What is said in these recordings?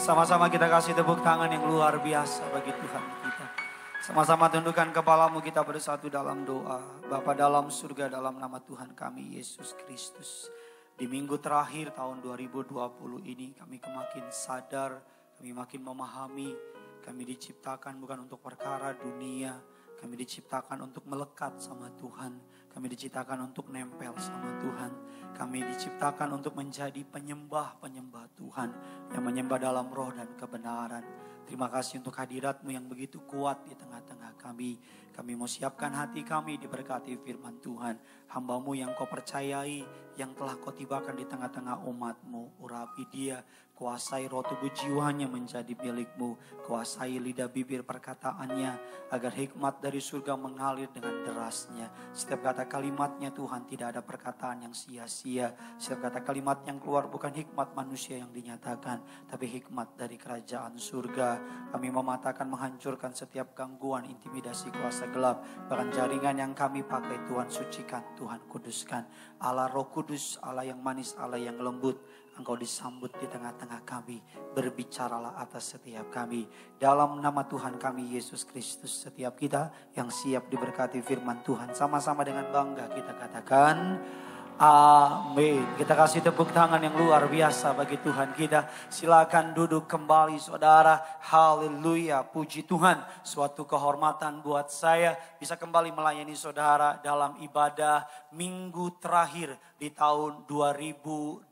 Sama-sama kita kasih tepuk tangan yang luar biasa bagi Tuhan kita. Sama-sama tundukkan kepalamu, kita bersatu dalam doa. Bapa dalam surga, dalam nama Tuhan kami Yesus Kristus. Di minggu terakhir tahun 2020 ini kami makin sadar, kami makin memahami. Kami diciptakan bukan untuk perkara dunia. Kami diciptakan untuk melekat sama Tuhan. Kami diciptakan untuk nempel sama Tuhan. Kami diciptakan untuk menjadi penyembah-penyembah Tuhan. Yang menyembah dalam roh dan kebenaran. Terima kasih untuk hadirat-Mu yang begitu kuat di tengah-tengah kami. Kami mau siapkan hati kami diberkati firman Tuhan. Hamba-Mu yang Kau percayai, yang telah Kau tibakan di tengah-tengah umat-Mu. Urapi dia, kuasai roh tubuh jiwanya menjadi milik-Mu. Kuasai lidah bibir perkataannya, agar hikmat dari surga mengalir dengan derasnya. Setiap kata kalimatnya Tuhan, tidak ada perkataan yang sia-sia. Setiap kata kalimat yang keluar bukan hikmat manusia yang dinyatakan, tapi hikmat dari kerajaan surga. Kami mematakan, menghancurkan setiap gangguan, intimidasi, kuasa gelap. Bahkan jaringan yang kami pakai Tuhan sucikan, Tuhan kuduskan. Allah Roh Kudus, Allah yang manis, Allah yang lembut, Engkau disambut di tengah-tengah kami. Berbicaralah atas setiap kami. Dalam nama Tuhan kami Yesus Kristus, setiap kita yang siap diberkati firman Tuhan, sama-sama dengan bangga kita katakan amin. Kita kasih tepuk tangan yang luar biasa bagi Tuhan kita. Silakan duduk kembali saudara. Haleluya, puji Tuhan. Suatu kehormatan buat saya bisa kembali melayani saudara dalam ibadah minggu terakhir di tahun 2020.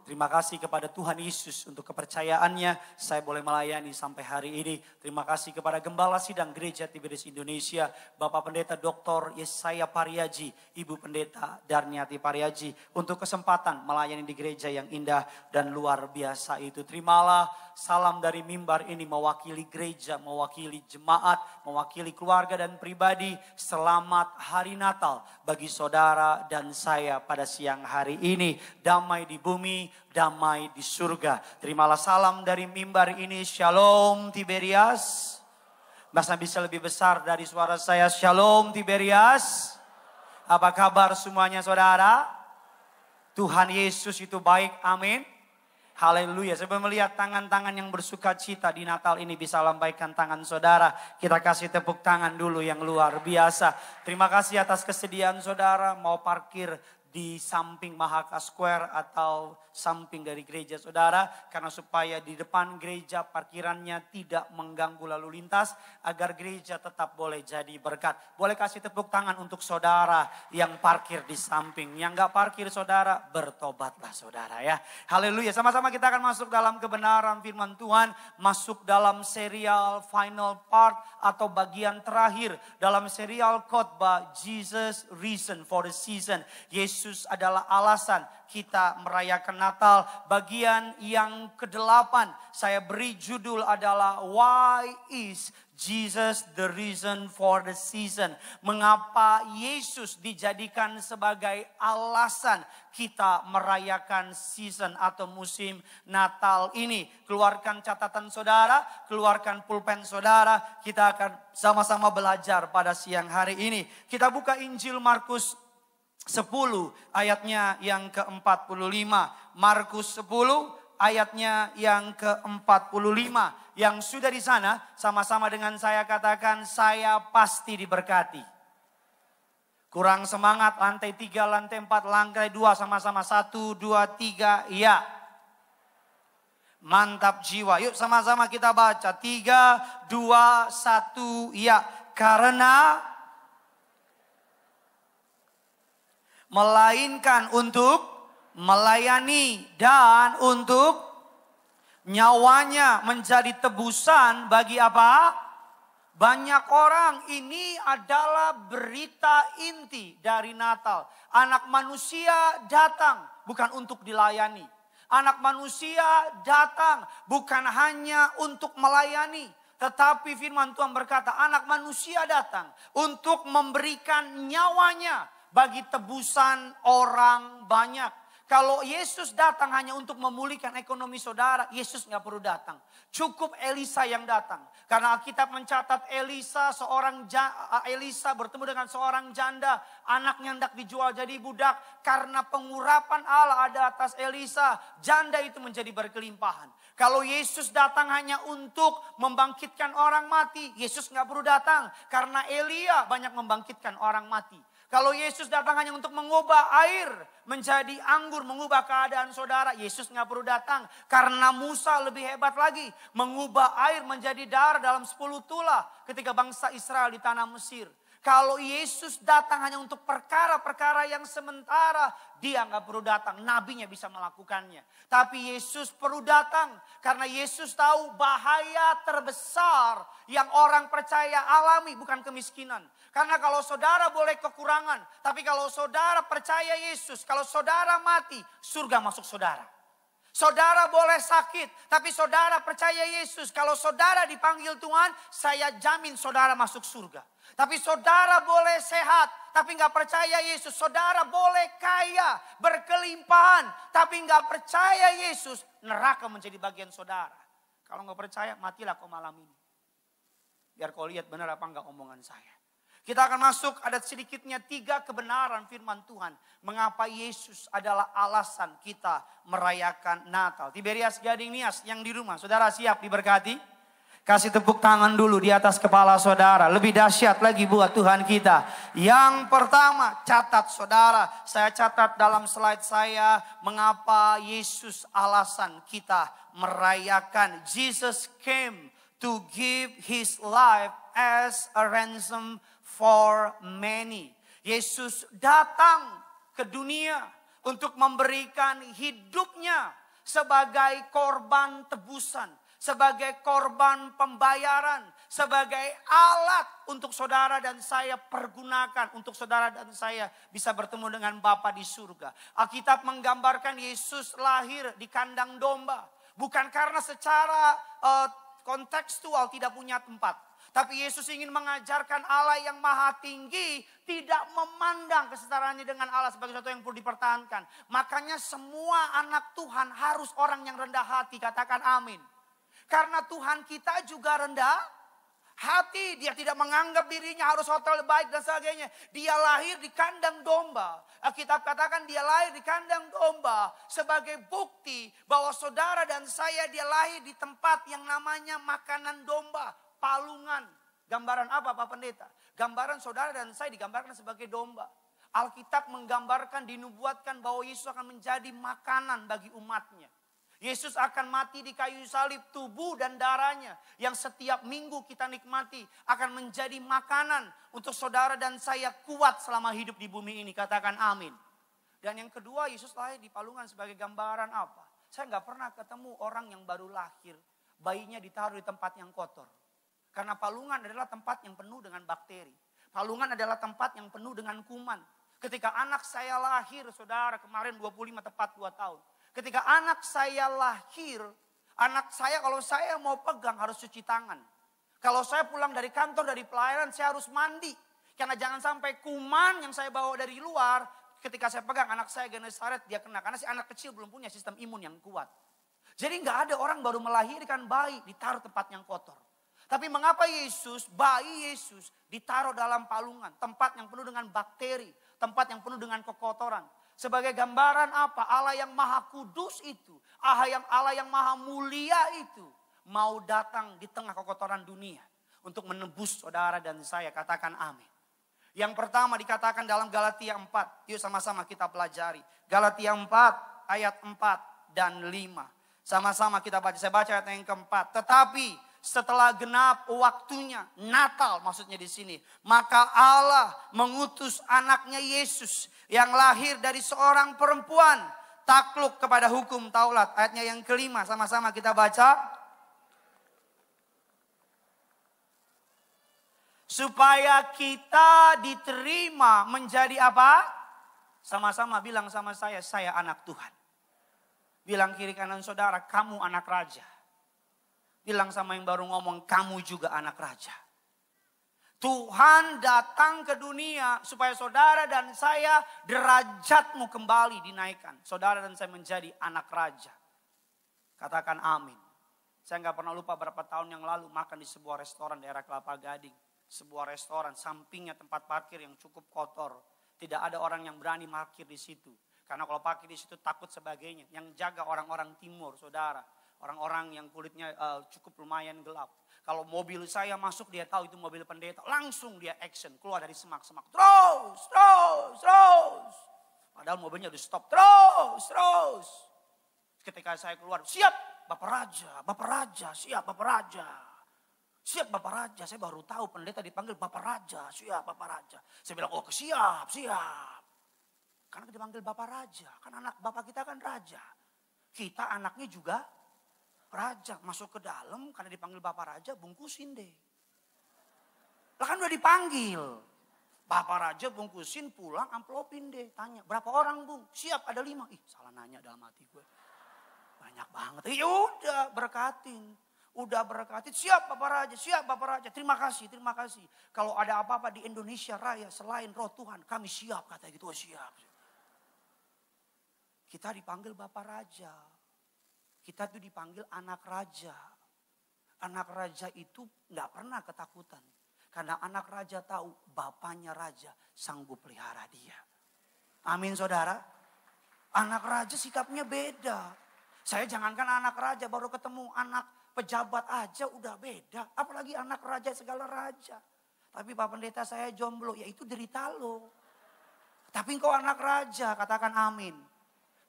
Terima kasih kepada Tuhan Yesus untuk kepercayaannya. Saya boleh melayani sampai hari ini. Terima kasih kepada Gembala Sidang Gereja Tiberias Indonesia, Bapak Pendeta Dr. Yesaya Pariaji, Ibu Pendeta Darniati Pariaji, untuk kesempatan melayani di gereja yang indah dan luar biasa itu. Terimalah salam dari mimbar ini mewakili gereja, mewakili jemaat, mewakili keluarga dan pribadi. Selamat Hari Natal bagi saudara dan saya pada siang hari ini. Damai di bumi, damai di surga. Terimalah salam dari mimbar ini. Shalom Tiberias. Masa bisa lebih besar dari suara saya. Shalom Tiberias. Apa kabar semuanya saudara? Tuhan Yesus itu baik, amin. Haleluya. Saya melihat tangan-tangan yang bersuka cita di Natal ini, bisa lambaikan tangan saudara. Kita kasih tepuk tangan dulu yang luar biasa. Terima kasih atas kesediaan saudara mau parkir di samping Mahaka Square atau samping dari gereja saudara. Karena supaya di depan gereja parkirannya tidak mengganggu lalu lintas. Agar gereja tetap boleh jadi berkat. Boleh kasih tepuk tangan untuk saudara yang parkir di samping. Yang gak parkir saudara, bertobatlah saudara ya. Haleluya. Sama-sama kita akan masuk dalam kebenaran firman Tuhan. Masuk dalam serial final part atau bagian terakhir. Dalam serial khotbah Jesus Reason for the Season. Yesus adalah alasan kita merayakan Natal. Bagian yang ke-8 saya beri judul adalah Why is Jesus the reason for the season? Mengapa Yesus dijadikan sebagai alasan kita merayakan season atau musim Natal ini? Keluarkan catatan saudara, keluarkan pulpen saudara. Kita akan sama-sama belajar pada siang hari ini. Kita buka Injil Markus 10 ayatnya yang ke-45. Markus 10 ayatnya yang ke-45. Yang sudah di sana sama-sama dengan saya katakan, saya pasti diberkati. Kurang semangat, lantai 3, lantai 4, lantai 2 sama-sama. 1, 2, 3, iya. Mantap jiwa. Yuk sama-sama kita baca. 3, 2, 1, iya. Karena melainkan untuk melayani dan untuk nyawanya menjadi tebusan bagi apa? Banyak orang. Ini adalah berita inti dari Natal. Anak manusia datang bukan untuk dilayani. Anak manusia datang bukan hanya untuk melayani. Tetapi firman Tuhan berkata, anak manusia datang untuk memberikan nyawanya bagi tebusan orang banyak. Kalau Yesus datang hanya untuk memulihkan ekonomi saudara, Yesus nggak perlu datang. Cukup Elisa yang datang. Karena Alkitab mencatat Elisa bertemu dengan seorang janda. Anaknya hendak dijual jadi budak. Karena pengurapan Allah ada atas Elisa, janda itu menjadi berkelimpahan. Kalau Yesus datang hanya untuk membangkitkan orang mati, Yesus nggak perlu datang. Karena Elia banyak membangkitkan orang mati. Kalau Yesus datang hanya untuk mengubah air menjadi anggur, mengubah keadaan saudara, Yesus nggak perlu datang. Karena Musa lebih hebat lagi, mengubah air menjadi darah dalam 10 tulah ketika bangsa Israel di tanah Mesir. Kalau Yesus datang hanya untuk perkara-perkara yang sementara, dia nggak perlu datang. Nabinya bisa melakukannya. Tapi Yesus perlu datang karena Yesus tahu bahaya terbesar yang orang percaya alami bukan kemiskinan. Karena kalau saudara boleh kekurangan, tapi kalau saudara percaya Yesus, kalau saudara mati, surga masuk saudara. Saudara boleh sakit, tapi saudara percaya Yesus. Kalau saudara dipanggil Tuhan, saya jamin saudara masuk surga. Tapi saudara boleh sehat, tapi nggak percaya Yesus. Saudara boleh kaya, berkelimpahan, tapi nggak percaya Yesus. Neraka menjadi bagian saudara. Kalau nggak percaya, matilah kau malam ini. Biar kau lihat benar apa nggak omongan saya. Kita akan masuk, ada sedikitnya 3 kebenaran firman Tuhan. Mengapa Yesus adalah alasan kita merayakan Natal. Tiberias Gading Nias yang di rumah, saudara siap diberkati? Kasih tepuk tangan dulu di atas kepala saudara. Lebih dahsyat lagi buat Tuhan kita. Yang pertama, catat saudara. Saya catat dalam slide saya. Mengapa Yesus alasan kita merayakan. Jesus came to give his life as a ransom for many. Yesus datang ke dunia untuk memberikan hidupnya sebagai korban tebusan, sebagai korban pembayaran, sebagai alat untuk saudara dan saya pergunakan untuk saudara dan saya bisa bertemu dengan Bapa di surga. Alkitab menggambarkan Yesus lahir di kandang domba, bukan karena secara kontekstual tidak punya tempat. Tapi Yesus ingin mengajarkan Allah yang maha tinggi tidak memandang kesetaraannya dengan Allah sebagai sesuatu yang perlu dipertahankan. Makanya semua anak Tuhan harus orang yang rendah hati, katakan amin. Karena Tuhan kita juga rendah hati, dia tidak menganggap dirinya harus hotel baik dan sebagainya. Dia lahir di kandang domba. Alkitab katakan dia lahir di kandang domba sebagai bukti bahwa saudara dan saya dia lahir di tempat yang namanya makanan domba. Palungan. Gambaran apa Pak Pendeta? Gambaran saudara dan saya digambarkan sebagai domba. Alkitab menggambarkan, dinubuatkan bahwa Yesus akan menjadi makanan bagi umatnya. Yesus akan mati di kayu salib, tubuh dan darahnya yang setiap minggu kita nikmati akan menjadi makanan untuk saudara dan saya kuat selama hidup di bumi ini. Katakan amin. Dan yang kedua, Yesus lahir di palungan sebagai gambaran apa? Saya nggak pernah ketemu orang yang baru lahir, bayinya ditaruh di tempat yang kotor. Karena palungan adalah tempat yang penuh dengan bakteri. Palungan adalah tempat yang penuh dengan kuman. Ketika anak saya lahir, saudara, kemarin 25 tepat 2 tahun. Ketika anak saya lahir, anak saya kalau saya mau pegang harus cuci tangan. Kalau saya pulang dari kantor, dari pelayanan, saya harus mandi. Karena jangan sampai kuman yang saya bawa dari luar, ketika saya pegang anak saya Genesaret, dia kena. Karena si anak kecil belum punya sistem imun yang kuat. Jadi nggak ada orang baru melahirkan bayi, ditaruh tempat yang kotor. Tapi mengapa bayi Yesus ditaruh dalam palungan, tempat yang penuh dengan bakteri, tempat yang penuh dengan kekotoran. Sebagai gambaran apa? Allah yang maha kudus itu, Allah yang maha mulia itu, mau datang di tengah kekotoran dunia untuk menebus saudara dan saya. Katakan amin. Yang pertama dikatakan dalam Galatia 4, yuk sama-sama kita pelajari. Galatia 4 ayat 4 dan 5. Sama-sama kita baca, saya baca ayat yang keempat. Tetapi setelah genap waktunya, Natal maksudnya di sini, maka Allah mengutus anaknya Yesus yang lahir dari seorang perempuan, takluk kepada hukum Taurat. Ayatnya yang kelima, sama-sama kita baca. Supaya kita diterima menjadi apa? Sama-sama bilang sama saya anak Tuhan. Bilang kiri kanan saudara, kamu anak raja. Bilang sama yang baru ngomong, kamu juga anak raja. Tuhan datang ke dunia supaya saudara dan saya derajatmu kembali dinaikkan. Saudara dan saya menjadi anak raja. Katakan amin. Saya nggak pernah lupa berapa tahun yang lalu makan di sebuah restoran daerah Kelapa Gading. Sebuah restoran sampingnya tempat parkir yang cukup kotor. Tidak ada orang yang berani parkir di situ. Karena kalau parkir di situ takut sebagainya. Yang jaga orang-orang timur saudara. Orang-orang yang kulitnya cukup lumayan gelap. Kalau mobil saya masuk dia tahu itu mobil pendeta. Langsung dia action keluar dari semak-semak. Terus. Padahal mobilnya udah stop. Terus. Ketika saya keluar. Siap Bapak Raja. Siap Bapak Raja. Siap Bapak Raja. Saya baru tahu pendeta dipanggil Bapak Raja. Siap Bapak Raja. Saya bilang siap. Karena dipanggil Bapak Raja. Kan anak Bapak kita kan Raja. Kita anaknya juga Raja. Masuk ke dalam karena dipanggil Bapak Raja bungkusin deh. Lah kan udah dipanggil. Bapak Raja bungkusin pulang amplopin deh. Tanya berapa orang Bung? Siap ada 5. Salah nanya dalam hati gue. Banyak banget. Udah berkatin. Siap Bapak Raja. Terima kasih. Kalau ada apa-apa di Indonesia Raya selain roh Tuhan kami siap. Kata gitu siap. Kita dipanggil Bapak Raja. Kita tuh dipanggil anak raja. Anak raja itu gak pernah ketakutan. Karena anak raja tahu bapaknya raja sanggup pelihara dia. Amin saudara. Anak raja sikapnya beda. Saya jangankan anak raja baru ketemu anak pejabat aja udah beda. Apalagi anak raja segala raja. Tapi Pak Pendeta saya jomblo. Ya itu derita lo. Tapi engkau anak raja katakan amin.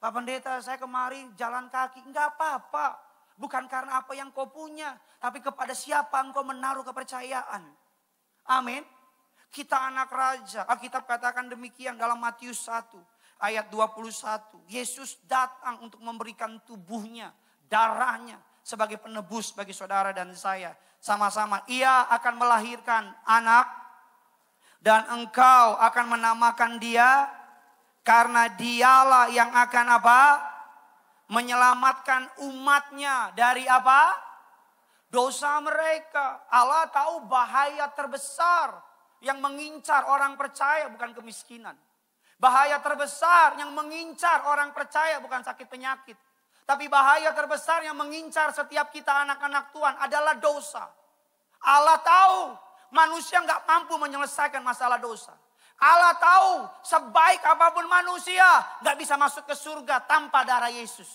Pak Pendeta saya kemari jalan kaki. Enggak apa-apa. Bukan karena apa yang kau punya. Tapi kepada siapa engkau menaruh kepercayaan. Amin. Kita anak raja. Alkitab katakan demikian dalam Matius 1 ayat 21. Yesus datang untuk memberikan tubuhnya, darahnya sebagai penebus bagi saudara dan saya. Sama-sama ia akan melahirkan anak. Dan engkau akan menamakan dia. Karena dialah yang akan apa? Menyelamatkan umatnya dari apa? Dosa mereka. Allah tahu bahaya terbesar yang mengincar orang percaya bukan kemiskinan. Bahaya terbesar yang mengincar orang percaya bukan sakit penyakit. Tapi bahaya terbesar yang mengincar setiap kita anak-anak Tuhan adalah dosa. Allah tahu manusia nggak mampu menyelesaikan masalah dosa. Allah tahu sebaik apapun manusia gak bisa masuk ke surga tanpa darah Yesus.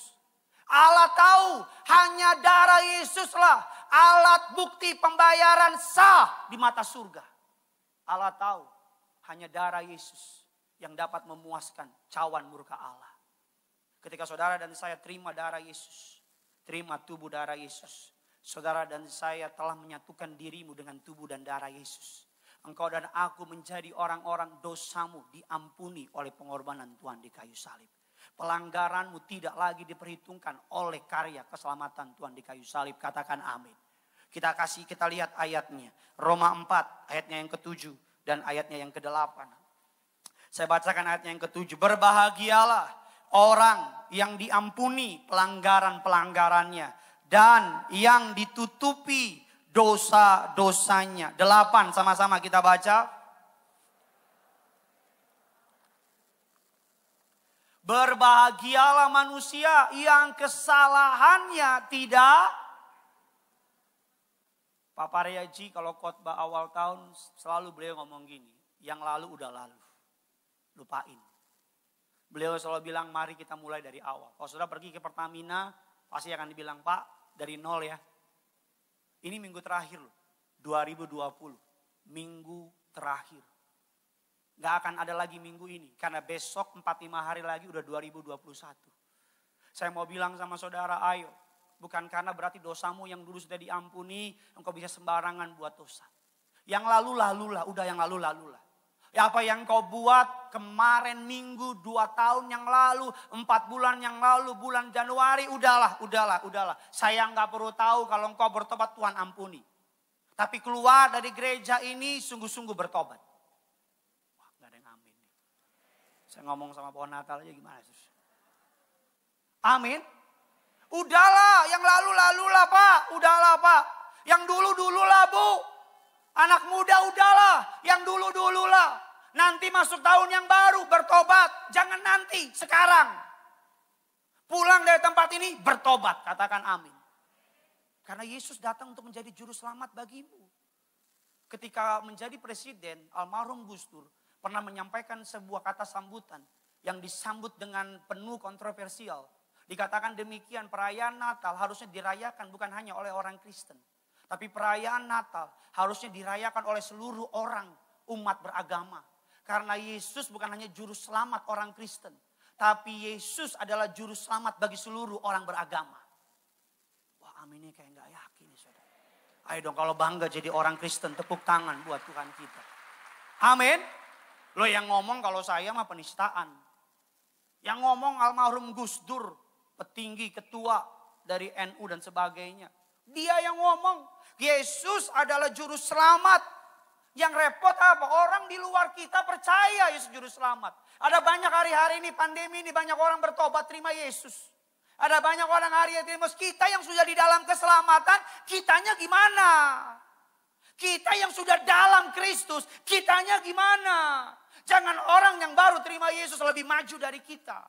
Allah tahu hanya darah Yesuslah alat bukti pembayaran sah di mata surga. Allah tahu hanya darah Yesus yang dapat memuaskan cawan murka Allah. Ketika saudara dan saya terima darah Yesus, terima tubuh darah Yesus, saudara dan saya telah menyatukan dirimu dengan tubuh dan darah Yesus. Engkau dan aku menjadi orang-orang dosamu diampuni oleh pengorbanan Tuhan di kayu salib. Pelanggaranmu tidak lagi diperhitungkan oleh karya keselamatan Tuhan di kayu salib. Katakan amin. Kita lihat ayatnya. Roma 4 ayatnya yang ke-7 dan ayatnya yang ke-8. Saya bacakan ayatnya yang ke-7. Berbahagialah orang yang diampuni pelanggaran-pelanggarannya dan yang ditutupi dosa-dosanya. 8 sama-sama kita baca. Berbahagialah manusia yang kesalahannya tidak. Pak Paryaji kalau khotbah awal tahun selalu beliau ngomong gini. Yang lalu udah lalu. Lupain. Beliau selalu bilang mari kita mulai dari awal. Kalau sudah pergi ke Pertamina pasti akan dibilang Pak dari nol ya. Ini minggu terakhir loh, 2020. Minggu terakhir. Gak akan ada lagi minggu ini. Karena besok 4-5 hari lagi udah 2021. Saya mau bilang sama saudara, ayo. Bukan karena berarti dosamu yang dulu sudah diampuni, engkau bisa sembarangan buat dosa. Yang lalu-lalulah, udah yang lalu-lalulah. Ya apa yang kau buat kemarin minggu, 2 tahun yang lalu, 4 bulan yang lalu, bulan Januari, udahlah. Saya nggak perlu tahu kalau engkau bertobat Tuhan ampuni. Tapi keluar dari gereja ini sungguh-sungguh bertobat. Wah nggak ada yang amin nih. Saya ngomong sama pohon Natal aja gimana sus? Amin. Udahlah, yang lalu-lalu lah Pak. Udahlah Pak. Yang dulu-dulu lah Bu. Anak muda udahlah, yang dulu-dulu lah. Nanti masuk tahun yang baru, bertobat. Jangan nanti, sekarang. Pulang dari tempat ini, bertobat. Katakan amin. Karena Yesus datang untuk menjadi juru selamat bagimu. Ketika menjadi presiden, almarhum Gus Dur pernah menyampaikan sebuah kata sambutan yang disambut dengan penuh kontroversial. Dikatakan demikian, perayaan Natal harusnya dirayakan bukan hanya oleh orang Kristen. Tapi perayaan Natal harusnya dirayakan oleh seluruh orang umat beragama. Karena Yesus bukan hanya juru selamat orang Kristen. Tapi Yesus adalah juru selamat bagi seluruh orang beragama. Wah, aminnya kayak gak yakin nih saudara. Ayo dong kalau bangga jadi orang Kristen, tepuk tangan buat Tuhan kita. Amin. Lo yang ngomong kalau saya mah penistaan. Yang ngomong almarhum Gus Dur, petinggi ketua dari NU dan sebagainya. Dia yang ngomong, Yesus adalah juru selamat. Yang repot apa? Orang di luar kita percaya Yesus juru selamat. Ada banyak hari-hari ini pandemi ini banyak orang bertobat terima Yesus. Ada banyak orang hari ini kita yang sudah di dalam keselamatan, kitanya gimana? Kita yang sudah dalam Kristus, kitanya gimana? Jangan orang yang baru terima Yesus lebih maju dari kita.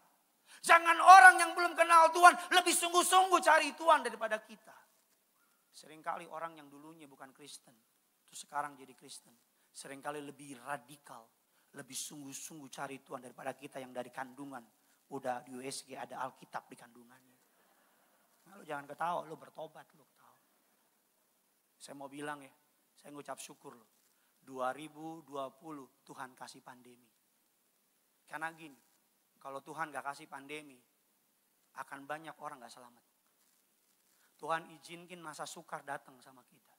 Jangan orang yang belum kenal Tuhan lebih sungguh-sungguh cari Tuhan daripada kita. Seringkali orang yang dulunya bukan Kristen, terus sekarang jadi Kristen. Seringkali lebih radikal, lebih sungguh-sungguh cari Tuhan daripada kita yang dari kandungan. Udah di USG ada Alkitab di kandungannya. Nah, lu jangan ketawa, lu bertobat, lu ketawa. Saya mau bilang ya, saya ngucap syukur loh. 2020 Tuhan kasih pandemi. Karena gini, kalau Tuhan gak kasih pandemi, akan banyak orang gak selamat. Tuhan izinkan masa sukar datang sama kita.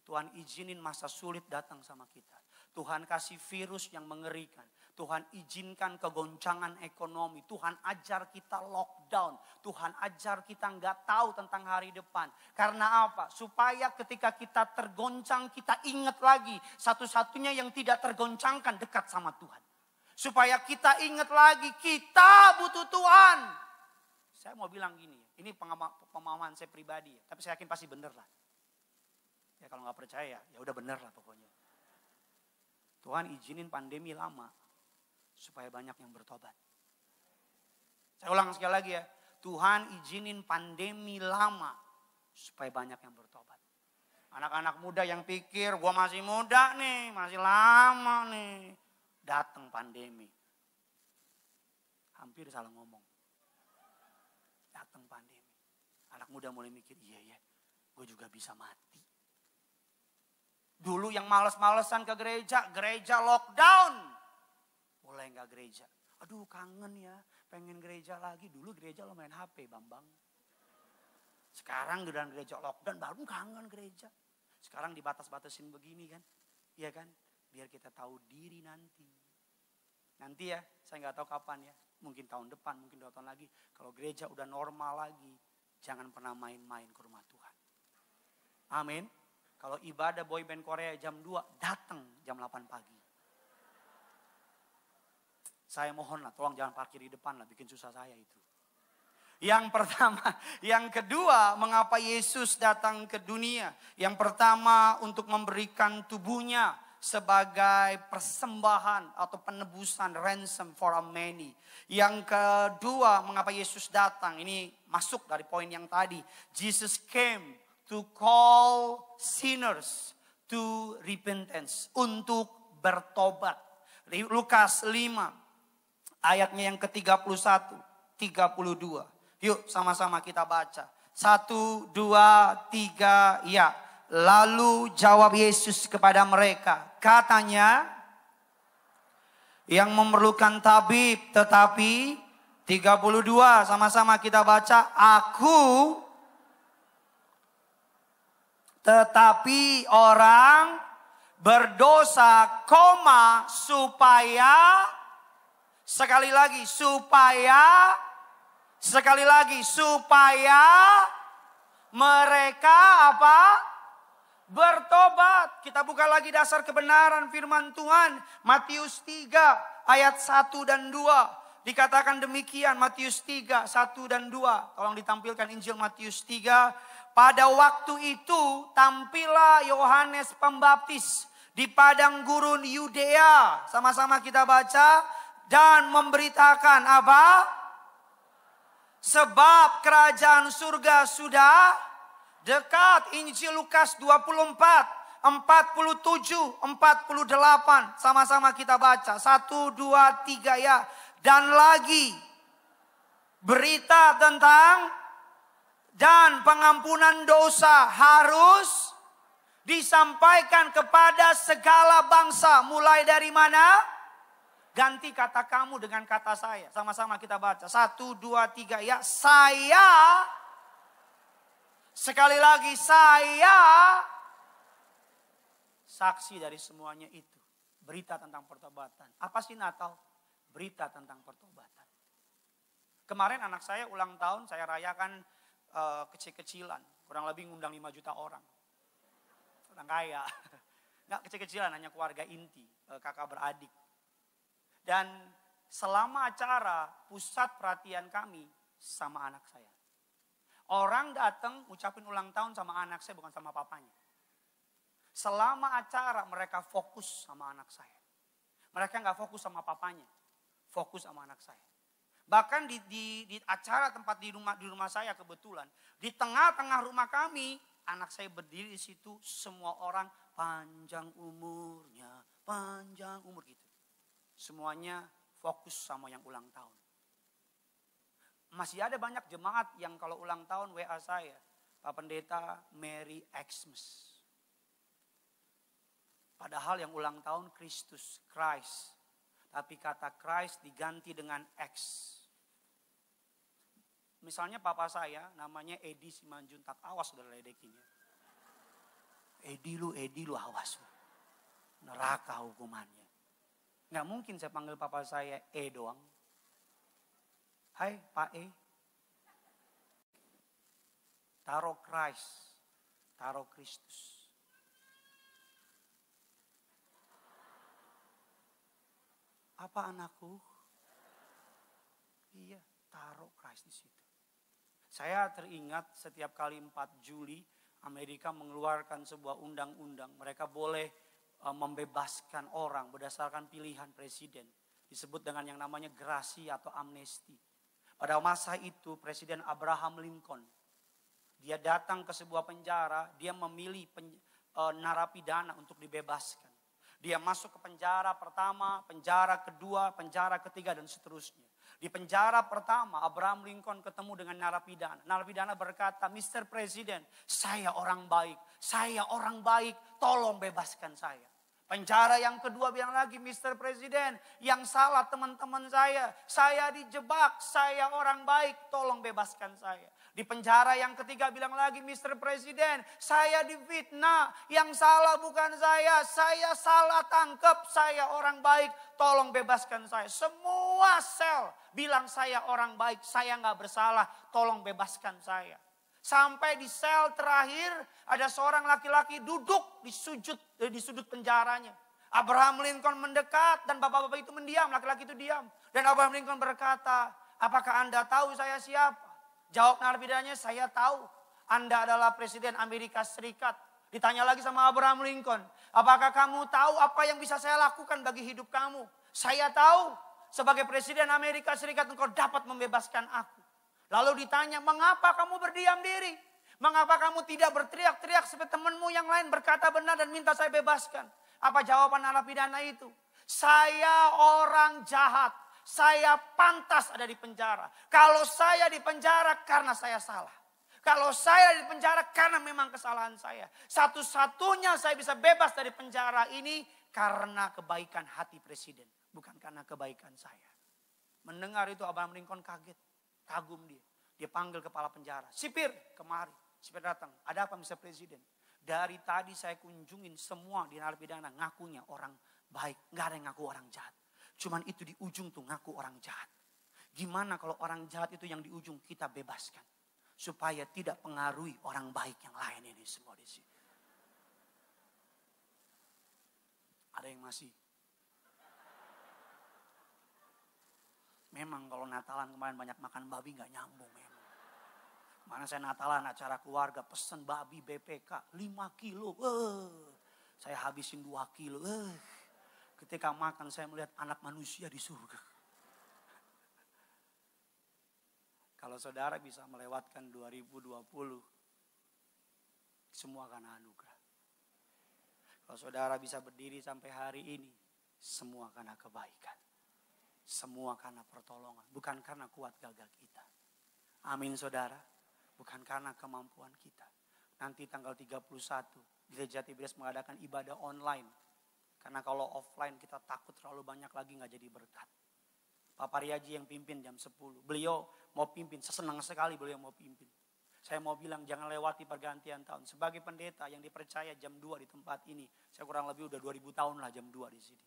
Tuhan izinin masa sulit datang sama kita. Tuhan kasih virus yang mengerikan. Tuhan izinkan kegoncangan ekonomi. Tuhan ajar kita lockdown. Tuhan ajar kita nggak tahu tentang hari depan. Karena apa? Supaya ketika kita tergoncang kita ingat lagi. Satu-satunya yang tidak tergoncangkan dekat sama Tuhan. Supaya kita ingat lagi kita butuh Tuhan. Saya mau bilang gini. Ini pemahaman saya pribadi ya. Tapi saya yakin pasti benar lah. Ya kalau nggak percaya ya udah benar lah pokoknya. Tuhan izinin pandemi lama supaya banyak yang bertobat. Saya ulang sekali lagi ya. Tuhan izinin pandemi lama supaya banyak yang bertobat. Anak-anak muda yang pikir gue masih muda nih, masih lama nih. Datang pandemi. Hampir salah ngomong. Datang pandemi. Anak muda mulai mikir, iya ya, gue juga bisa mati. Dulu yang males-malesan ke gereja, gereja lockdown. Mulai gak gereja. Aduh kangen ya, pengen gereja lagi. Dulu gereja lo main HP, Bambang. Sekarang di dalam gereja lockdown, baru kangen gereja. Sekarang dibatas-batasin begini kan. Iya kan, biar kita tahu diri nanti. Nanti ya, saya gak tahu kapan ya. Mungkin tahun depan, mungkin 2 tahun lagi. Kalau gereja udah normal lagi, jangan pernah main-main ke rumah Tuhan. Amin. Kalau ibadah boyband Korea jam 2, datang jam 8 pagi. Saya mohon lah, tolong jangan parkir di depan lah, bikin susah saya itu. Yang pertama, yang kedua, mengapa Yesus datang ke dunia? Yang pertama, untuk memberikan tubuhnya sebagai persembahan atau penebusan ransom for a many. Yang kedua, mengapa Yesus datang? Ini masuk dari poin yang tadi. Jesus came to call sinners to repentance. Untuk bertobat. Lukas 5 ayatnya yang ke-31, 32. Yuk sama-sama kita baca. 1, 2, 3, ya. Lalu jawab Yesus kepada mereka. Katanya, yang memerlukan tabib tetapi 32 sama-sama kita baca. Aku tetapi orang berdosa, supaya, sekali lagi, supaya mereka apa? Bertobat. Kita buka lagi dasar kebenaran firman Tuhan. Matius 3 ayat 1 dan 2. Dikatakan demikian, Matius 3, 1 dan 2. Tolong ditampilkan Injil Matius 3. Pada waktu itu tampillah Yohanes Pembaptis di padang gurun Yudea. Sama-sama kita baca. Dan memberitakan apa? Sebab kerajaan surga sudah dekat. Injil Lukas 24, 47, 48. Sama-sama kita baca. 1, 2, 3 ya. Dan lagi berita tentang dan pengampunan dosa harus disampaikan kepada segala bangsa. Mulai dari mana? Ganti kata kamu dengan kata saya. Sama-sama kita baca. 1, 2, 3 ya. Saya. Sekali lagi saya. Saksi dari semuanya itu. Berita tentang pertobatan. Apa sih Natal? Berita tentang pertobatan. Kemarin anak saya ulang tahun. Saya rayakan kecil-kecilan. Kurang lebih ngundang 5 juta orang. Orang kaya. Nggak kecil-kecilan, hanya keluarga inti. Kakak beradik. Dan selama acara, pusat perhatian kami sama anak saya. Orang datang ucapin ulang tahun sama anak saya, bukan sama papanya. Selama acara mereka fokus sama anak saya. Mereka nggak fokus sama papanya, fokus sama anak saya. Bahkan di acara tempat di rumah saya kebetulan, di tengah-tengah rumah kami, anak saya berdiri di situ, semua orang panjang umurnya, panjang umur gitu. Semuanya fokus sama yang ulang tahun. Masih ada banyak jemaat yang kalau ulang tahun WA saya, Pak Pendeta, Merry Xmas. Padahal yang ulang tahun Kristus, Christ. Tapi kata Christ diganti dengan X. Misalnya papa saya namanya Edi Simanjuntak. Awas udah ledekinya. Edi lu awas. Neraka hukumannya. Nggak mungkin saya panggil papa saya doang. Hai Pak E. Taruh Christ. Taruh Kristus. Apa anakku? Iya, taruh Christ di situ. Saya teringat setiap kali 4 Juli Amerika mengeluarkan sebuah undang-undang. Mereka boleh membebaskan orang berdasarkan pilihan presiden. Disebut dengan yang namanya grasi atau amnesti. Pada masa itu Presiden Abraham Lincoln. Dia datang ke sebuah penjara. Dia memilih narapidana untuk dibebaskan. Dia masuk ke penjara pertama, penjara kedua, penjara ketiga dan seterusnya. Di penjara pertama Abraham Lincoln ketemu dengan narapidana. Narapidana berkata, Mr. President, saya orang baik. Saya orang baik, tolong bebaskan saya. Penjara yang kedua bilang lagi, Mr. President, yang salah teman-teman saya. Saya dijebak, saya orang baik, tolong bebaskan saya. Di penjara yang ketiga bilang lagi, Mr. President, saya difitnah. Yang salah bukan saya salah tangkap, saya orang baik, tolong bebaskan saya. Semua sel bilang saya orang baik, saya nggak bersalah, tolong bebaskan saya. Sampai di sel terakhir ada seorang laki-laki duduk di sudut penjaranya. Abraham Lincoln mendekat dan bapak-bapak itu mendiam, laki-laki itu diam. Dan Abraham Lincoln berkata, apakah Anda tahu saya siapa? Jawab narapidanya, saya tahu. Anda adalah Presiden Amerika Serikat. Ditanya lagi sama Abraham Lincoln, apakah kamu tahu apa yang bisa saya lakukan bagi hidup kamu? Saya tahu, sebagai Presiden Amerika Serikat engkau dapat membebaskan aku. Lalu ditanya, mengapa kamu berdiam diri? Mengapa kamu tidak berteriak-teriak seperti temanmu yang lain berkata benar dan minta saya bebaskan? Apa jawaban narapidana itu? Saya orang jahat. Saya pantas ada di penjara. Kalau saya di penjara karena saya salah. Kalau saya di penjara karena memang kesalahan saya. Satu-satunya saya bisa bebas dari penjara ini karena kebaikan hati presiden. Bukan karena kebaikan saya. Mendengar itu Abraham Lincoln kaget. Kagum dia. Dia panggil kepala penjara. Sipir, kemari. Sipir datang. Ada apa Mr. Presiden? Dari tadi saya kunjungin semua di narapidana ngakunya orang baik. Gak ada yang ngaku orang jahat. Cuman itu di ujung tuh ngaku orang jahat. Gimana kalau orang jahat itu yang di ujung kita bebaskan. Supaya tidak pengaruhi orang baik yang lain ini semua di sini. Ada yang masih? Memang kalau Natalan kemarin banyak makan babi gak nyambung memang. Mana saya Natalan acara keluarga pesen babi BPK 5 kilo. Saya habisin 2 kilo. Ketika makan saya melihat anak manusia di surga. Kalau saudara bisa melewatkan 2020, semua karena anugerah. Kalau saudara bisa berdiri sampai hari ini, semua karena kebaikan. Semua karena pertolongan, bukan karena kuat gagah kita. Amin saudara, bukan karena kemampuan kita. Nanti tanggal 31, Gereja Tiberias mengadakan ibadah online. Karena kalau offline kita takut terlalu banyak lagi gak jadi berkat. Pak Pariaji yang pimpin jam 10. Beliau mau pimpin, senang sekali beliau mau pimpin. Saya mau bilang jangan lewati pergantian tahun. Sebagai pendeta yang dipercaya jam 2 di tempat ini. Saya kurang lebih udah 2000 tahun lah jam 2 di sini.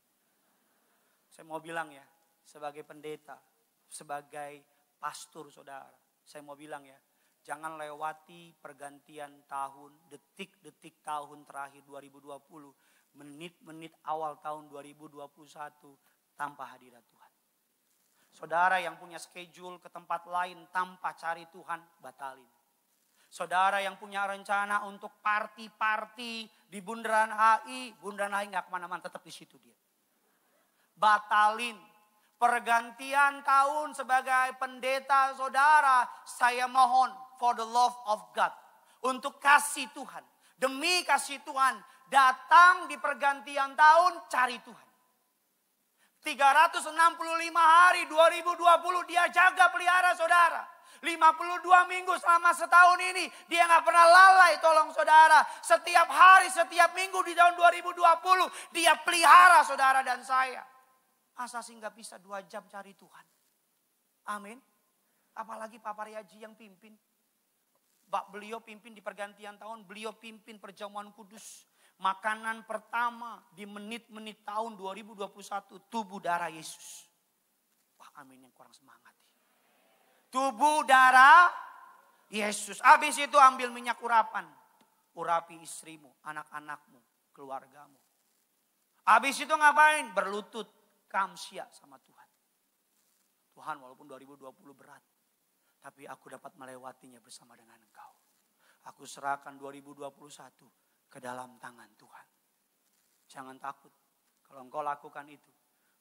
Saya mau bilang ya, sebagai pendeta, sebagai pastor saudara. Saya mau bilang ya, jangan lewati pergantian tahun, detik-detik tahun terakhir 2020. Menit-menit awal tahun 2021 tanpa hadirat Tuhan. Saudara yang punya schedule ke tempat lain tanpa cari Tuhan, batalin. Saudara yang punya rencana untuk party-party di Bundaran HI gak kemana-mana, tetap di situ dia. Batalin. Pergantian tahun sebagai pendeta saudara, saya mohon for the love of God. Untuk kasih Tuhan. Demi kasih Tuhan, datang di pergantian tahun, cari Tuhan. 365 hari 2020 dia jaga pelihara saudara. 52 minggu selama setahun ini dia gak pernah lalai tolong saudara. Setiap hari, setiap minggu di tahun 2020 dia pelihara saudara dan saya. Masa sih gak bisa 2 jam cari Tuhan? Amin. Apalagi Pak Pariaji yang pimpin. Beliau pimpin di pergantian tahun, beliau pimpin perjamuan kudus. Makanan pertama di menit-menit tahun 2021, tubuh darah Yesus. Wah amin yang kurang semangat. Tubuh darah Yesus. Habis itu ambil minyak urapan. Urapi istrimu, anak-anakmu, keluargamu. Habis itu ngapain? Berlutut, kamsia sama Tuhan. Tuhan walaupun 2020 berat. Tapi aku dapat melewatinya bersama dengan Engkau. Aku serahkan 2021 ke dalam tangan Tuhan. Jangan takut. Kalau engkau lakukan itu,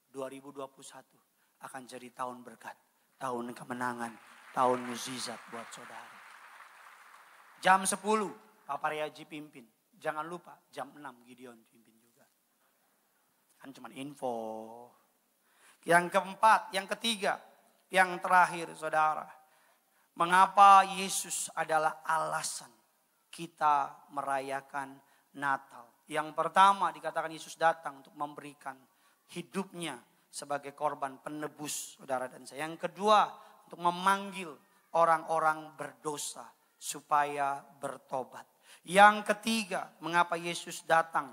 2021 akan jadi tahun berkat. Tahun kemenangan, tahun mukjizat buat saudara. Jam 10, Pak Pariaji pimpin. Jangan lupa, jam 6 Gideon pimpin juga. Kan cuma info. Yang keempat, yang ketiga, yang terakhir saudara. Mengapa Yesus adalah alasan kita merayakan Natal. Yang pertama dikatakan Yesus datang untuk memberikan hidupnya sebagai korban penebus saudara dan saya. Yang kedua untuk memanggil orang-orang berdosa supaya bertobat. Yang ketiga mengapa Yesus datang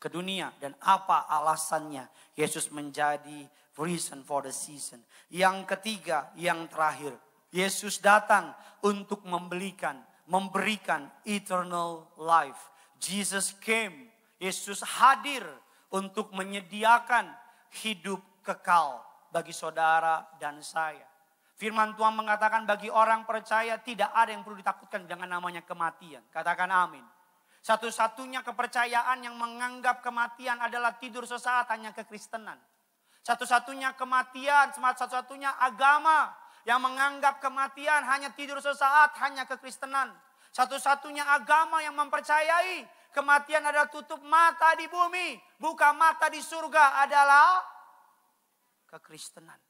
ke dunia dan apa alasannya Yesus menjadi reason for the season. Yang ketiga, yang terakhir. Yesus datang untuk memberikan eternal life. Jesus came, Yesus hadir untuk menyediakan hidup kekal bagi saudara dan saya. Firman Tuhan mengatakan bagi orang percaya tidak ada yang perlu ditakutkan dengan namanya kematian. Katakan amin. Satu-satunya kepercayaan yang menganggap kematian adalah tidur sesaat hanya kekristenan. Satu-satunya kematian, satu-satunya agama yang menganggap kematian hanya tidur sesaat, hanya kekristenan. Satu-satunya agama yang mempercayai kematian adalah tutup mata di bumi, buka mata di surga adalah kekristenan.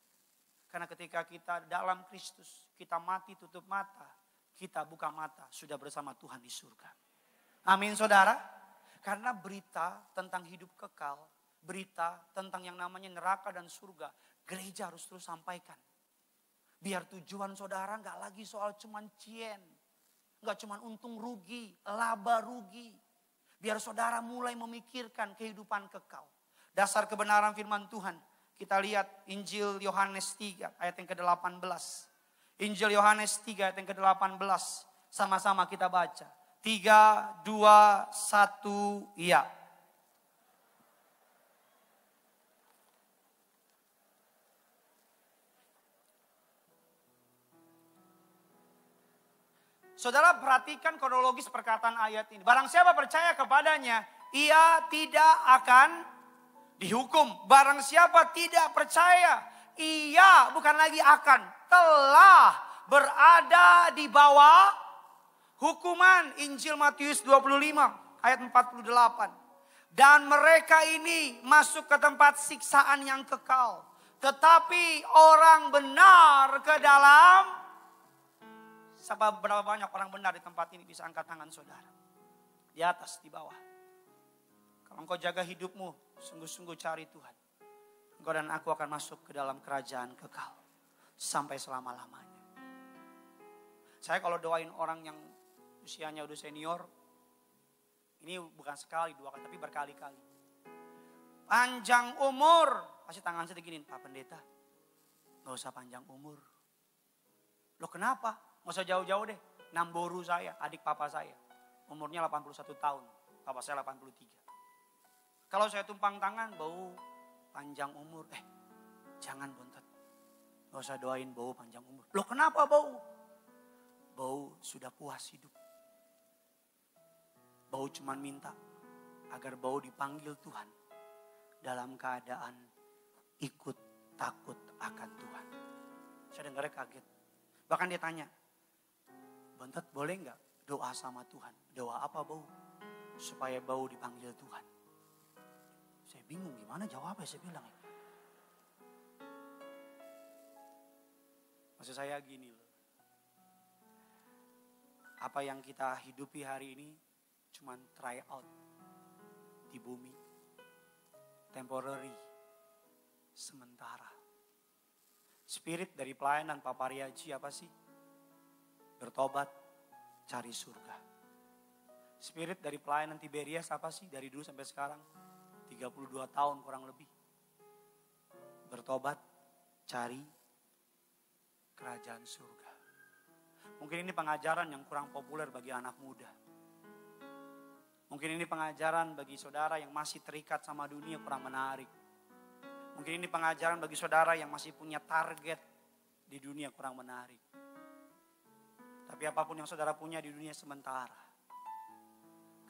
Karena ketika kita dalam Kristus, kita mati tutup mata, kita buka mata, sudah bersama Tuhan di surga. Amin saudara. Karena berita tentang hidup kekal, berita tentang yang namanya neraka dan surga, gereja harus terus sampaikan. Biar tujuan saudara gak lagi soal cuman cien. Gak cuman untung rugi, laba rugi. Biar saudara mulai memikirkan kehidupan kekal. Dasar kebenaran firman Tuhan. Kita lihat Injil Yohanes 3 ayat yang ke-18. Injil Yohanes 3 ayat yang ke-18. Sama-sama kita baca. 3, 2, 1, ya. Saudara perhatikan kronologis perkataan ayat ini. Barang siapa percaya kepadanya, ia tidak akan dihukum. Barang siapa tidak percaya, ia bukan lagi akan, telah berada di bawah hukuman. Injil Matius 25 ayat 48. Dan mereka ini masuk ke tempat siksaan yang kekal. Tetapi orang benar ke dalam. Berapa banyak orang benar di tempat ini? Bisa angkat tangan saudara. Di atas, di bawah. Kalau engkau jaga hidupmu, sungguh-sungguh cari Tuhan, engkau dan aku akan masuk ke dalam kerajaan kekal. Sampai selama-lamanya. Saya kalau doain orang yang usianya udah senior, ini bukan sekali, dua kali, tapi berkali-kali. Panjang umur. Kasih tangan saya diginin, Pak Pendeta. Gak usah panjang umur. Loh kenapa? Gak usah jauh-jauh deh. Namboru saya, adik papa saya. Umurnya 81 tahun. Papa saya 83. Kalau saya tumpang tangan, bau panjang umur. Jangan bontot. Gak usah doain bau panjang umur. Loh kenapa bau? Bau sudah puas hidup. Bau cuman minta agar bau dipanggil Tuhan dalam keadaan ikut takut akan Tuhan. Saya dengarnya kaget. Bahkan dia tanya, Bontot boleh gak doa sama Tuhan? Doa apa bau? Supaya bau dipanggil Tuhan. Saya bingung gimana jawabnya, saya bilang. Maksud saya gini loh. Apa yang kita hidupi hari ini cuman try out di bumi, temporary, sementara. Spirit dari pelayanan Papa Riaji apa sih? Bertobat, cari surga. Spirit dari pelayanan Tiberias apa sih? Dari dulu sampai sekarang 32 tahun kurang lebih. Bertobat, cari kerajaan surga. Mungkin ini pengajaran yang kurang populer bagi anak muda. Mungkin ini pengajaran bagi saudara yang masih terikat sama dunia kurang menarik. Mungkin ini pengajaran bagi saudara yang masih punya target di dunia kurang menarik. Tapi apapun yang saudara punya di dunia sementara.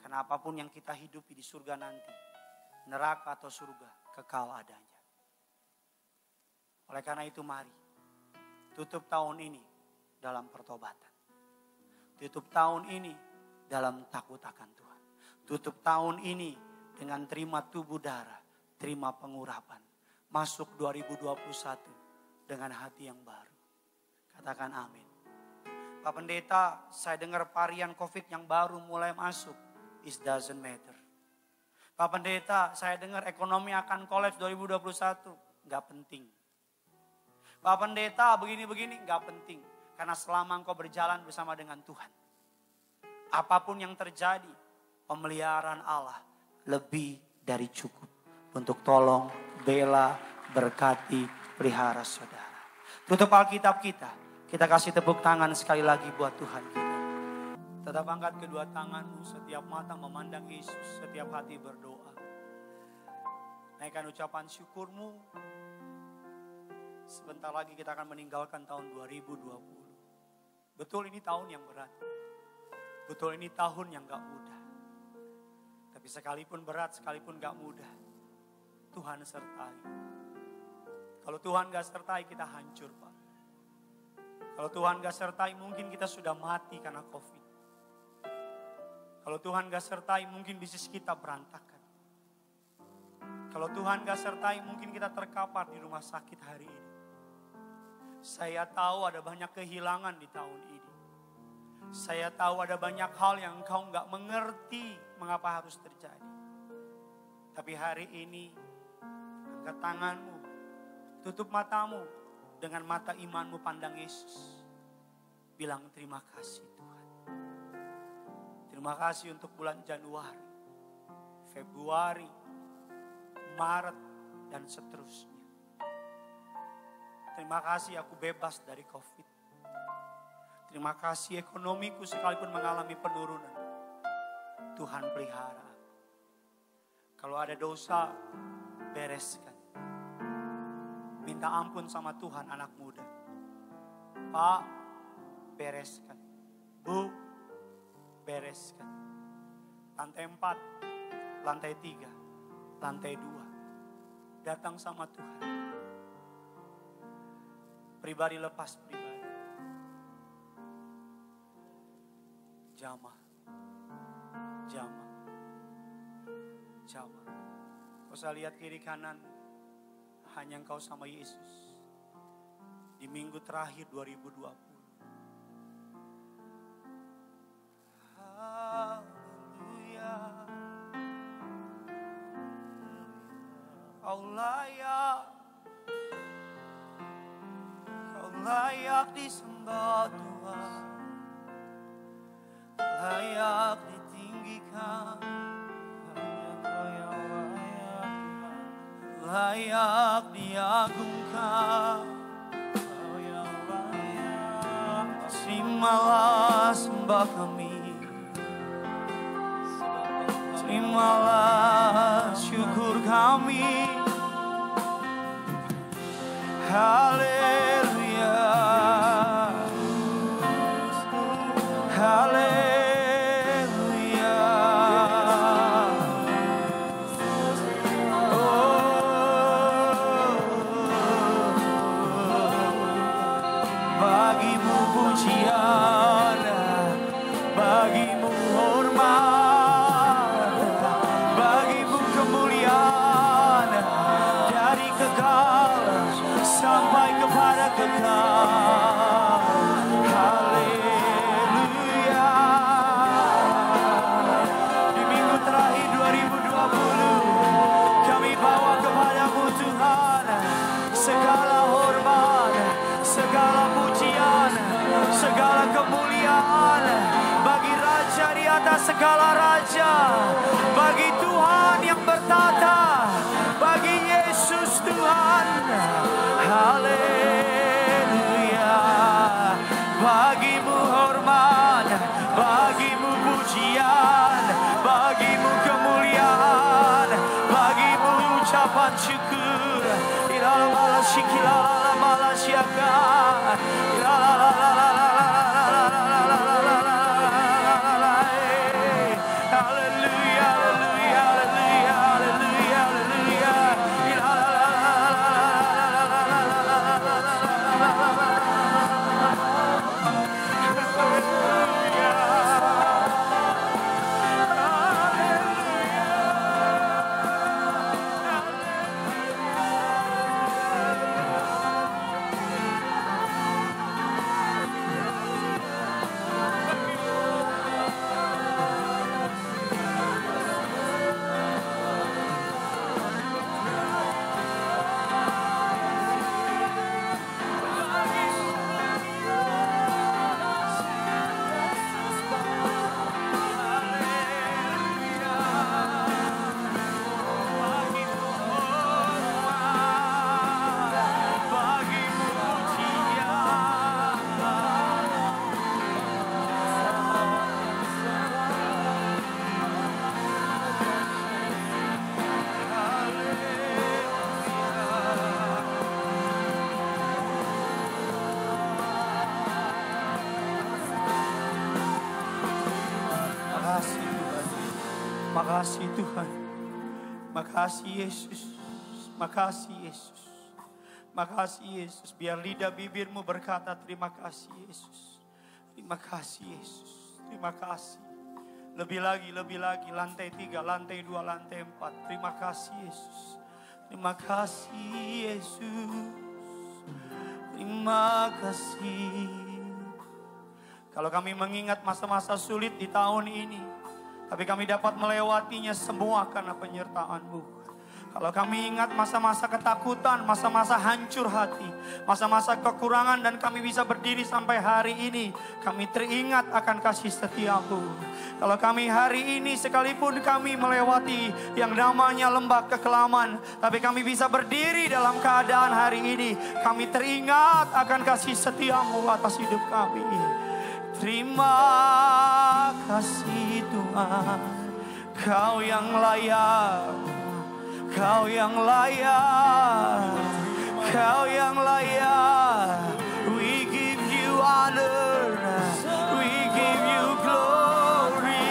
Karena apapun yang kita hidupi di surga nanti, neraka atau surga, kekal adanya. Oleh karena itu mari, tutup tahun ini dalam pertobatan. Tutup tahun ini dalam takut akan Tuhan. Tutup tahun ini dengan terima tubuh darah, terima pengurapan. Masuk 2021 dengan hati yang baru. Katakan amin. Pak Pendeta, saya dengar varian COVID yang baru mulai masuk. It doesn't matter. Pak Pendeta, saya dengar ekonomi akan kolaps 2021. Gak penting. Pak Pendeta, begini-begini gak penting. Karena selama engkau berjalan bersama dengan Tuhan, apapun yang terjadi, pemeliharaan Allah lebih dari cukup untuk tolong, bela, berkati, pelihara saudara. Tutup Alkitab kita. Kita kasih tepuk tangan sekali lagi buat Tuhan kita. Tetap angkat kedua tanganmu, setiap mata memandang Yesus, setiap hati berdoa. Naikkan ucapan syukurmu. Sebentar lagi kita akan meninggalkan tahun 2020. Betul ini tahun yang berat. Betul ini tahun yang gak mudah. Tapi sekalipun berat, sekalipun gak mudah, Tuhan sertai. Kalau Tuhan gak sertai, kita hancur, Pak. Kalau Tuhan gak sertai, mungkin kita sudah mati karena COVID. Kalau Tuhan gak sertai, mungkin bisnis kita berantakan. Kalau Tuhan gak sertai, mungkin kita terkapar di rumah sakit hari ini. Saya tahu ada banyak kehilangan di tahun ini. Saya tahu ada banyak hal yang engkau gak mengerti mengapa harus terjadi. Tapi hari ini, angkat tanganmu, tutup matamu, dengan mata imanmu pandang Yesus. Bilang terima kasih Tuhan. Terima kasih untuk bulan Januari, Februari, Maret, dan seterusnya. Terima kasih aku bebas dari COVID. Terima kasih ekonomiku sekalipun mengalami penurunan. Tuhan pelihara aku. Kalau ada dosa, bereskan. Minta ampun sama Tuhan anak muda. Pak, bereskan. Bu, bereskan. Tante 4, lantai 3, lantai 2. Datang sama Tuhan. Pribadi lepas pribadi. Jamah. Jamah. Jamah. Kau usah lihat kiri kanan. Hanya engkau sama Yesus. Di minggu terakhir 2020. Haleluya. Kau layak disembah Tuhan, layak ditinggikan, hanya Kau yang layak, layak diagungkan, Kau yang layak. Terimalah sembah kami, terimalah syukur kami. Haleluya, haleluya. Bagimu pujian, bagimu hormat, bagimu kemuliaan dari kekal sampai kepada kekal. Haleluya. Di minggu terakhir 2020 kami bawa kepadamu Tuhan segala hormat, segala pujian, segala kemuliaan bagi Raja di atas segala raja, bagi Tuhan yang bertata, bagi Yesus Tuhan. Haleluya. Bagimu hormat, bagimu pujian, bagimu kemuliaan, bagimu ucapan syukur. Ilala shikila mala syaka. Haleluya, haleluya, haleluya, haleluya, haleluya. Makasih Tuhan, makasih Yesus, makasih Yesus, makasih Yesus. Biar lidah bibirmu berkata terima kasih Yesus, terima kasih Yesus, terima kasih. Lebih lagi, lantai 3, lantai 2, lantai 4. Terima kasih Yesus, terima kasih Yesus, terima kasih. Kalau kami mengingat masa-masa sulit di tahun ini, tapi kami dapat melewatinya semua karena penyertaan-Mu. Kalau kami ingat masa-masa ketakutan, masa-masa hancur hati, masa-masa kekurangan dan kami bisa berdiri sampai hari ini, kami teringat akan kasih setia-Mu. Kalau kami hari ini sekalipun kami melewati yang namanya lembah kekelaman, tapi kami bisa berdiri dalam keadaan hari ini, kami teringat akan kasih setia-Mu atas hidup kami. Terima kasih Tuhan, Kau yang layak, Kau yang layak, Kau yang layak. We give you honor, we give you glory.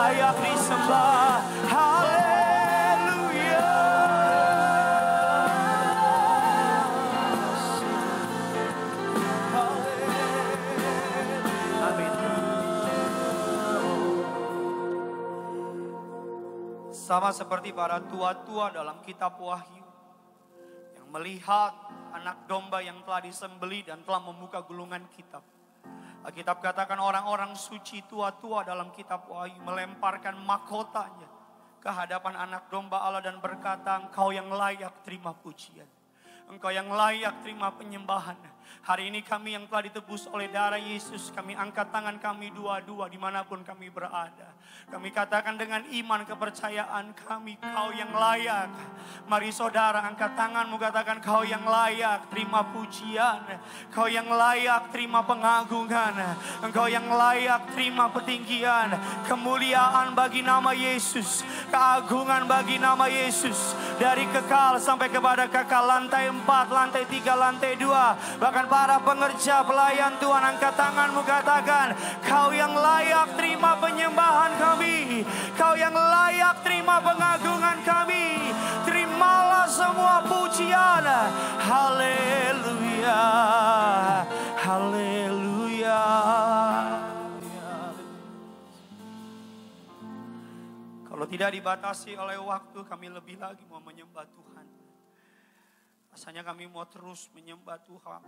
layak disembah. Haleluya. Amin. Sama seperti para tua-tua dalam kitab Wahyu yang melihat anak domba yang telah disembelih dan telah membuka gulungan kitab. Alkitab katakan orang-orang suci tua-tua dalam kitab Wahyu melemparkan mahkotanya ke hadapan anak domba Allah dan berkata, Engkau yang layak terima pujian. Engkau yang layak terima penyembahan. Hari ini kami yang telah ditebus oleh darah Yesus, kami angkat tangan kami dua-dua dimanapun kami berada. Kami katakan dengan iman kepercayaan kami, Kau yang layak. Mari saudara angkat tanganmu, katakan Kau yang layak terima pujian. Kau yang layak terima pengagungan. Engkau yang layak terima petinggian. Kemuliaan bagi nama Yesus. Keagungan bagi nama Yesus. Dari kekal sampai kepada kekal, lantai 4, lantai 3, lantai 2. Bahkan para pengerja pelayan Tuhan, angkat tanganmu, katakan Kau yang layak terima penyembahan kami. Kau yang layak terima pengagungan kami. Terimalah semua pujian. Haleluya. Haleluya. Kalau tidak dibatasi oleh waktu, kami lebih lagi mau menyembah Tuhan. Rasanya kami mau terus menyembah Tuhan.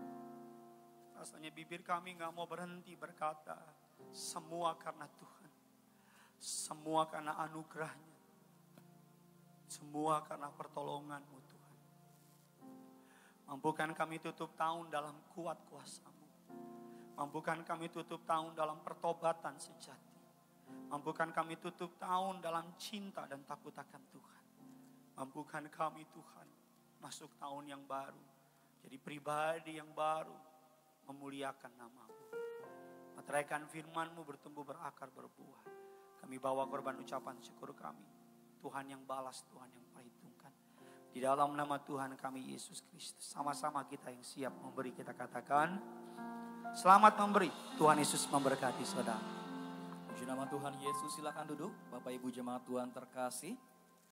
Rasanya bibir kami gak mau berhenti berkata, semua karena Tuhan. Semua karena anugerah-Nya. Semua karena pertolongan-Mu Tuhan. Mampukan kami tutup tahun dalam kuat kuasa-Mu. Mampukan kami tutup tahun dalam pertobatan sejati. Mampukan kami tutup tahun dalam cinta dan takut akan Tuhan. Mampukan kami Tuhan masuk tahun yang baru. Jadi pribadi yang baru, memuliakan nama-Mu. Meteraikan firman-Mu bertumbuh berakar berbuah. Kami bawa korban ucapan syukur kami. Tuhan yang balas, Tuhan yang perhitungkan. Di dalam nama Tuhan kami Yesus Kristus. Sama-sama kita yang siap memberi, kita katakan selamat memberi. Tuhan Yesus memberkati saudara. Puji nama Tuhan Yesus, silakan duduk. Bapak Ibu jemaat Tuhan terkasih.